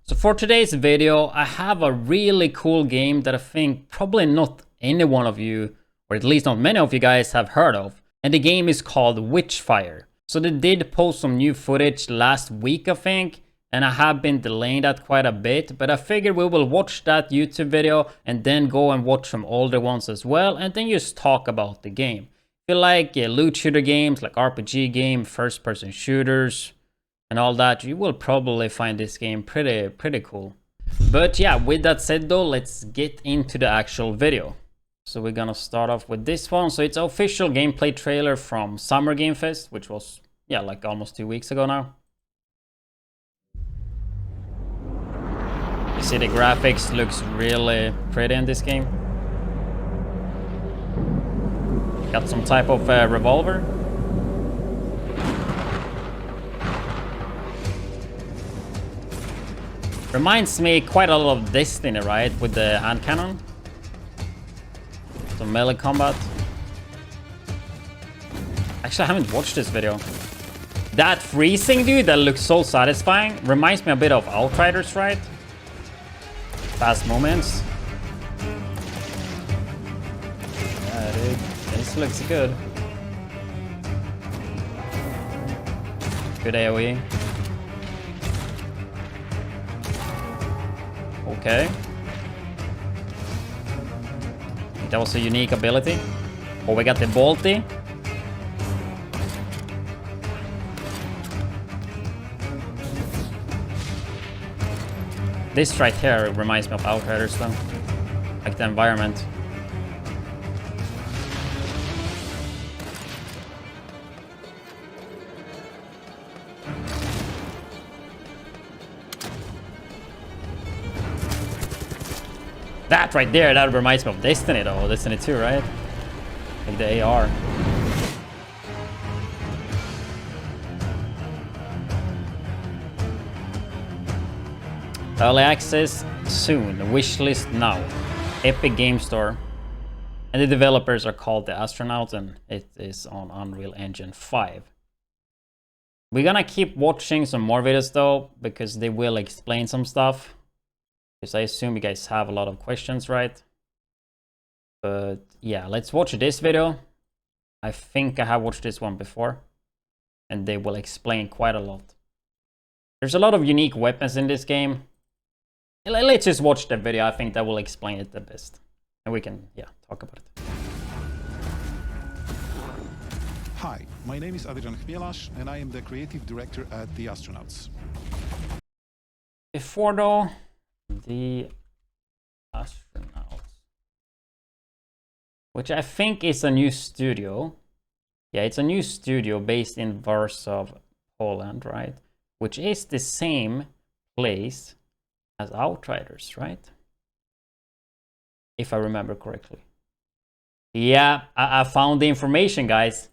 So for today's video, I have a really cool game that I think probably not any one of you, or at least not many of you guys, have heard of. And the game is called Witchfire. So they did post some new footage last week, I think, and I have been delaying that quite a bit, but I figured we will watch that YouTube video and then go and watch some older ones as well, and then just talk about the game. If you like loot shooter games, like RPG game, first-person shooters, and all that, you will probably find this game pretty cool. But yeah, with that said though, let's get into the actual video. So we're gonna start off with this one. So it's an official gameplay trailer from Summer Game Fest, which was, yeah, like almost 2 weeks ago now. You see the graphics looks really pretty in this game. Got some type of revolver. Reminds me quite a lot of Destiny, right? With the hand cannon. Some melee combat. Actually, I haven't watched this video. That freezing dude, that looks so satisfying. Reminds me a bit of Outriders, right? Fast movements. Yeah, dude. This looks good. Good AoE. Okay. That was a unique ability. Oh, we got the Bolty. This right here reminds me of Outriders though. Like the environment. That right there, that reminds me of Destiny though. Destiny 2, right? Like the AR. Early access soon. Wishlist now. Epic Game Store. And the developers are called the Astronauts, and it is on Unreal Engine 5. We're gonna keep watching some more videos though, because they will explain some stuff. Because I assume you guys have a lot of questions, right? But yeah, let's watch this video. I think I have watched this one before, and they will explain quite a lot. There's a lot of unique weapons in this game. Let's just watch the video. I think that will explain it the best, and we can, yeah, talk about it. Hi, my name is Adrian Chmielasz, and I am the creative director at the Astronauts. Before though, the Astronauts, which I think is a new studio. Yeah, it's a new studio based in Warsaw, Poland, right? Which is the same place as Outriders, right? If I remember correctly. Yeah, I found the information, guys.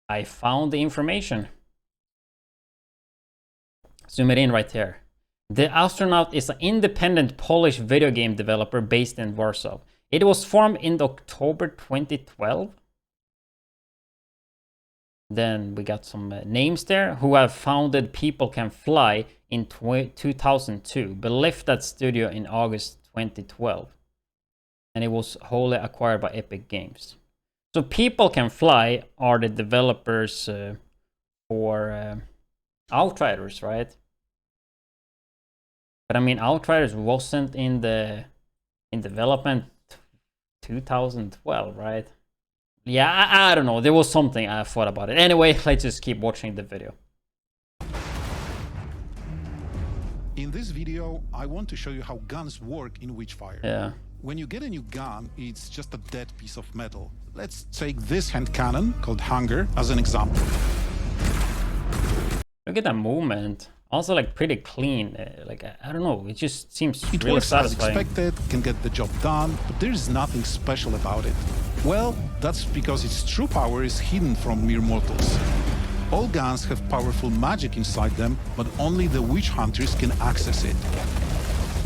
I found the information. Zoom it in right here. The Astronaut is an independent Polish video game developer based in Warsaw. It was formed in October 2012. Then we got some names there. Who have founded People Can Fly in 2002, but left that studio in August 2012. And it was wholly acquired by Epic Games. So People Can Fly are the developers for Outriders, right? But I mean, Outriders wasn't in development 2012, right? Yeah, I don't know. There was something I thought about it. Anyway, let's just keep watching the video. In this video, I want to show you how guns work in Witchfire. Yeah. When you get a new gun, it's just a dead piece of metal. Let's take this hand cannon called Hunger as an example. Look at that movement. Also, like, pretty clean. Like, I don't know. It just seems It really works satisfying. as expected, can get the job done, but there's nothing special about it. Well, that's because its true power is hidden from mere mortals. All guns have powerful magic inside them, but only the witch hunters can access it.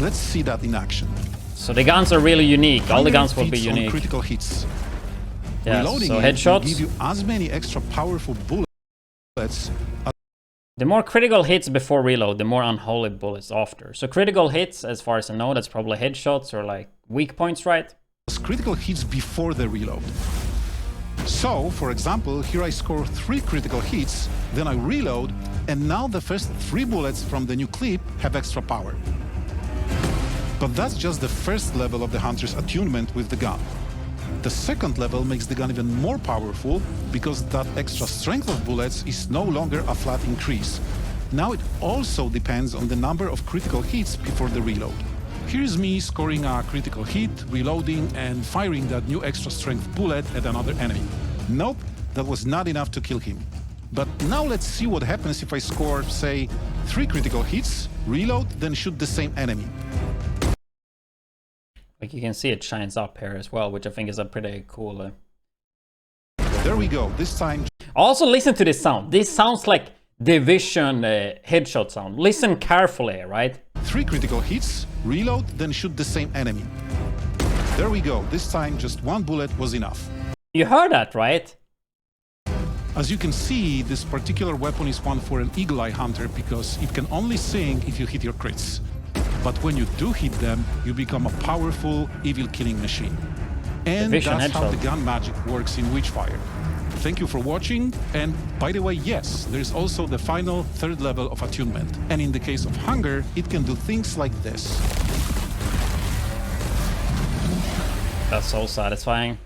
Let's see that in action. So the guns are really unique. All the guns will be unique. Critical hits. Yeah, Reloading so it will headshots. give you as many extra powerful bullets The more critical hits before reload, the more unholy bullets after. So critical hits, as far as I know, that's probably headshots or like weak points, right? Critical hits before the reload. So, for example, here I score 3 critical hits, then I reload, and now the first 3 bullets from the new clip have extra power. But that's just the first level of the hunter's attunement with the gun. The second level makes the gun even more powerful because that extra strength of bullets is no longer a flat increase. Now it also depends on the number of critical hits before the reload. Here's me scoring a critical hit, reloading, and firing that new extra strength bullet at another enemy. Nope, that was not enough to kill him. But now let's see what happens if I score, say, 3 critical hits, reload, then shoot the same enemy. Like you can see it shines up here as well, which I think is a pretty cool... There we go, this time... Also listen to this sound. This sounds like Division headshot sound. Listen carefully, right? 3 critical hits, reload, then shoot the same enemy. There we go, this time just 1 bullet was enough. You heard that, right? As you can see, this particular weapon is one for an eagle-eye hunter because it can only sing if you hit your crits. But when you do hit them, you become a powerful, evil killing machine. And that's how the gun magic works in Witchfire. Thank you for watching, and by the way, yes, there's also the final 3rd level of attunement. And in the case of hunger, it can do things like this. That's so satisfying.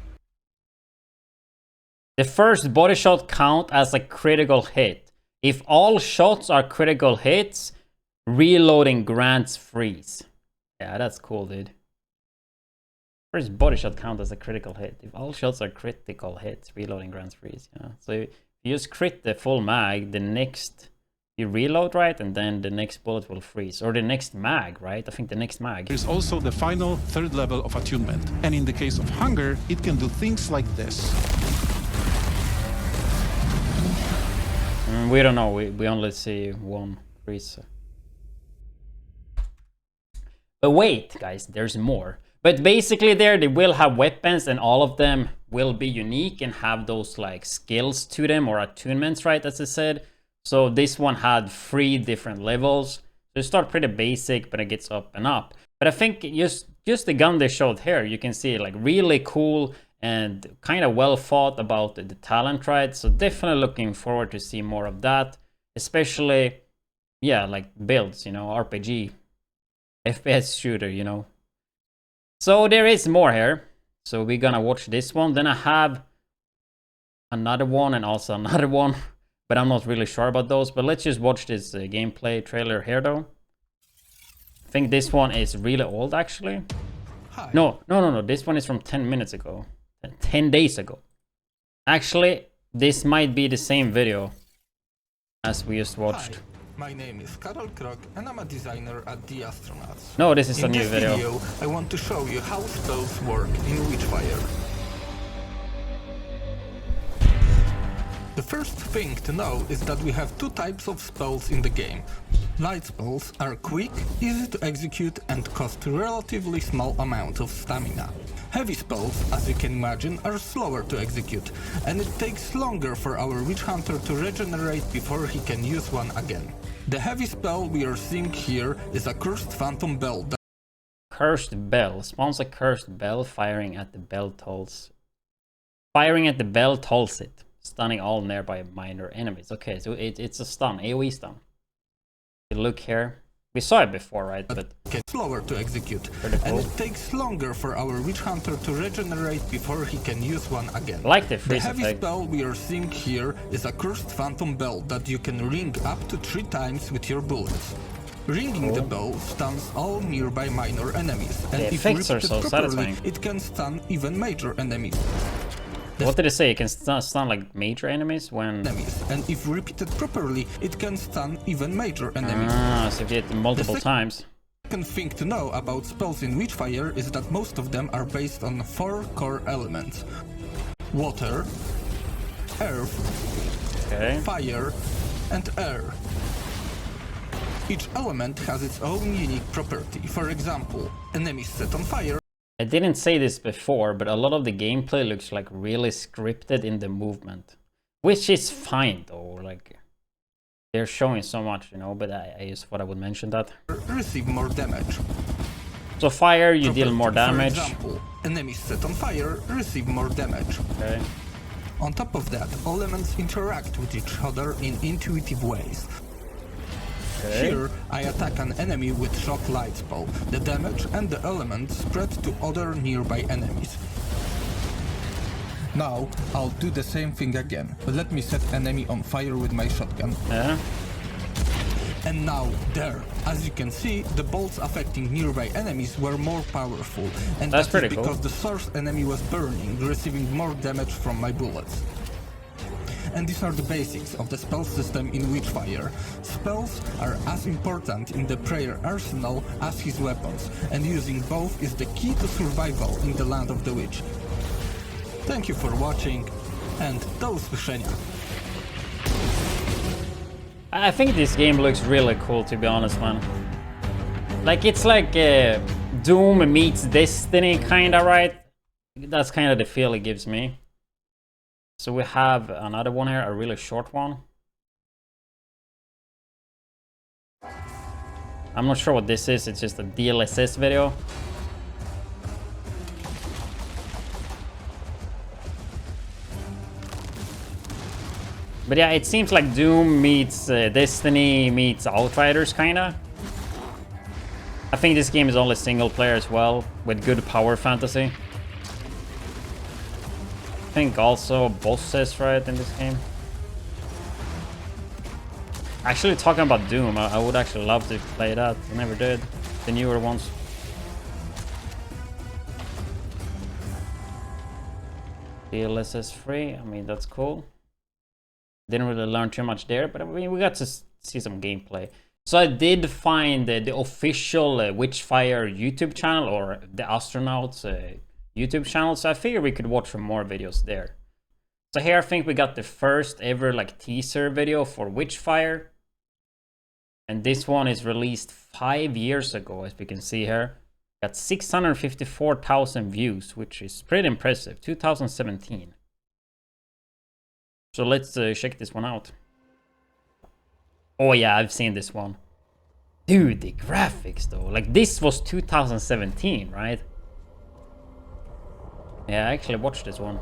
The first body shot count as a critical hit. If all shots are critical hits, reloading grants freeze. Yeah, that's cool, dude. First body shot count as a critical hit. If all shots are critical hits, reloading grants freeze. Yeah. So if you just crit the full mag, the next you reload, right? And then the next bullet will freeze. Or the next mag, right? I think the next mag. There's also the final 3rd level of attunement. And in the case of hunger, it can do things like this. We don't know. We only see 1 freeze. But wait, guys, there's more. But basically they will have weapons and all of them will be unique and have those like skills to them or attunements, right, as I said. So this one had 3 different levels. So you start pretty basic, but it gets up and up. But I think just the gun they showed here, you can see like really cool and kind of well thought about the talent, right? So definitely looking forward to see more of that. Especially, yeah, like builds, you know, RPG. FPS shooter, you know. So there is more here. So we're gonna watch this one. Then I have another one and also another one. But I'm not really sure about those. But let's just watch this gameplay trailer here though. I think this one is really old actually. Hi. No. This one is from 10 minutes ago. 10 days ago. Actually, this might be the same video as we just watched. Hi. My name is Karol Krok and I'm a designer at The Astronauts. No, this is a new video. In this video, I want to show you how spells work in Witchfire. The first thing to know is that we have 2 types of spells in the game. Light spells are quick, easy to execute and cost a relatively small amount of stamina. Heavy spells, as you can imagine, are slower to execute, and it takes longer for our witch hunter to regenerate before he can use one again. The heavy spell we are seeing here is a cursed phantom bell. Cursed bell. Spawns a cursed bell, firing at the bell tolls. Firing at the bell tolls it, stunning all nearby minor enemies. Okay, so it's a stun, AoE stun. You look here. We saw it before, right? But it's slower to execute, cool. And it takes longer for our witch hunter to regenerate before he can use one again. Like the freeze heavy effect. Spell we are seeing here is a cursed phantom bell that you can ring up to 3 times with your bullets. Ringing the bell stuns all nearby minor enemies, and the if effects are so properly, satisfying. it can stun even major enemies. What did it say? It can stun like major enemies when... And if repeated properly, it can stun even major enemies. Ah, so if you hit multiple times. The second thing to know about spells in Witchfire is that most of them are based on 4 core elements. Water, earth, fire, and air. Each element has its own unique property. For example, enemies set on fire. I didn't say this before, but a lot of the gameplay looks like really scripted in the movement. Which is fine though, like... They're showing so much, you know, but I just thought I would mention that. Receive more damage. So fire, you deal more damage. For example, enemies set on fire receive more damage. Okay. On top of that, elements interact with each other in intuitive ways. Okay. Here, I attack an enemy with shock light spell. The damage and the element spread to other nearby enemies. Now, I'll do the same thing again, but let me set enemy on fire with my shotgun. Yeah. And now, there. As you can see, the bolts affecting nearby enemies were more powerful. And That's that is pretty because cool. the source enemy was burning, receiving more damage from my bullets. And these are the basics of the spell system in Witchfire. Spells are as important in the player arsenal as his weapons, and using both is the key to survival in the land of the witch. Thank you for watching, and do usłyszenia. I think this game looks really cool, to be honest, man. Like, it's like Doom meets Destiny, kinda, right? That's kind of the feel it gives me. So we have another one here, a really short one. I'm not sure what this is, it's just a DLSS video. But yeah, it seems like Doom meets Destiny meets Outriders, kinda. I think this game is only single player as well, with good power fantasy. I think also bosses, right, in this game. Actually, talking about Doom, I would actually love to play that. I never did. The newer ones. DLSS free, I mean, that's cool. Didn't really learn too much there, but I mean, we got to see some gameplay. So I did find the official Witchfire YouTube channel, or the Astronauts YouTube channel, so I figured we could watch some more videos there. So here I think we got the first ever like teaser video for Witchfire. And this one is released 5 years ago, as we can see here. Got 654,000 views, which is pretty impressive, 2017. So let's check this one out. Oh yeah, I've seen this one. Dude, the graphics though. Like, this was 2017, right? Yeah, I actually watched this one.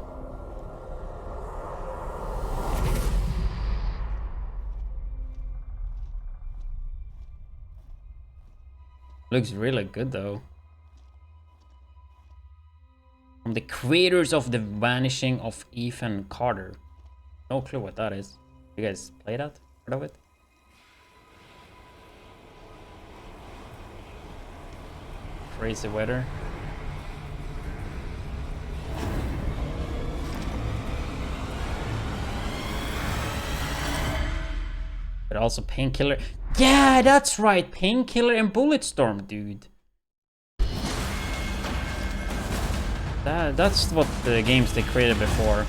Looks really good though. From the creators of The Vanishing of Ethan Carter. No clue what that is. You guys play that? Heard of it? Crazy weather. But also Painkiller. Yeah, that's right. Painkiller and Bulletstorm, dude. That's what the games they created before.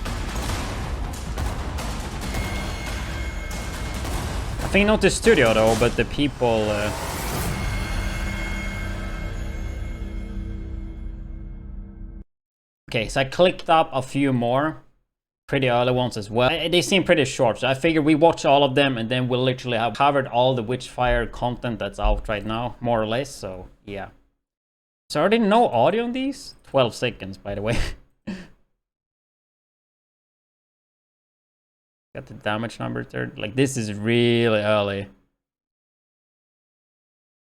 I think not the studio though, but the people. Okay, so I clicked up a few more pretty early ones as well. They seem pretty short, so I figured we watch all of them and then we'll literally have covered all the Witchfire content that's out right now, more or less. So yeah. So are there no audio on these? 12 seconds, by the way. Got the damage number third. Like, this is really early.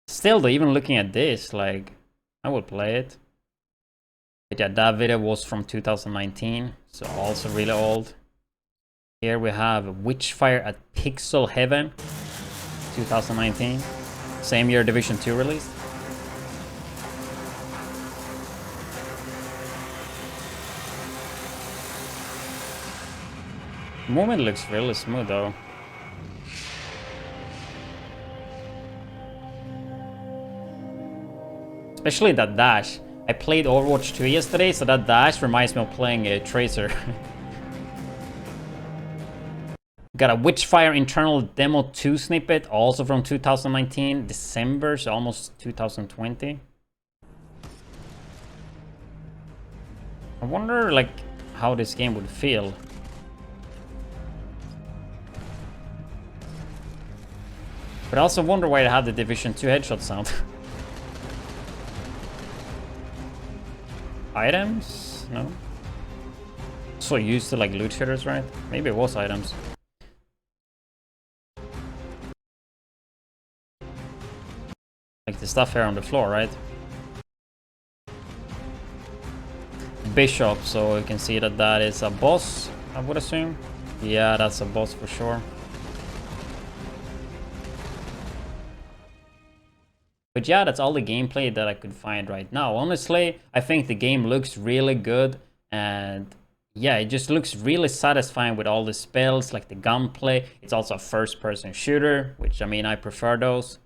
Still though, even looking at this, like, I will play it. But yeah, that video was from 2019, so also really old. Here we have Witchfire at Pixel Heaven, 2019. Same year Division 2 released. The movement looks really smooth though. Especially that dash. I played Overwatch 2 yesterday, so that dash reminds me of playing a Tracer. Got a Witchfire internal demo 2 snippet, also from 2019, December, so almost 2020. I wonder, like, how this game would feel. But I also wonder why they have the Division 2 headshot sound. Items? No. So used to like loot shitters, right? Maybe it was items. Like the stuff here on the floor, right? Bishop, so you can see that that is a boss, I would assume. Yeah, that's a boss for sure. But yeah, that's all the gameplay that I could find right now. Honestly, I think the game looks really good, and yeah, it just looks really satisfying with all the spells, like the gunplay. It's also a first-person shooter, which, I mean, I prefer those.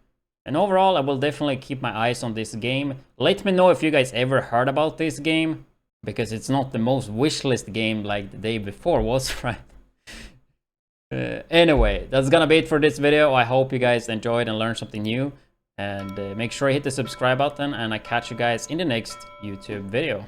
And overall, I will definitely keep my eyes on this game. Let me know if you guys ever heard about this game, because it's not the most wishlist game like the day before was, right? Anyway, that's gonna be it for this video. I hope you guys enjoyed and learned something new. And make sure you hit the subscribe button, and I catch you guys in the next YouTube video.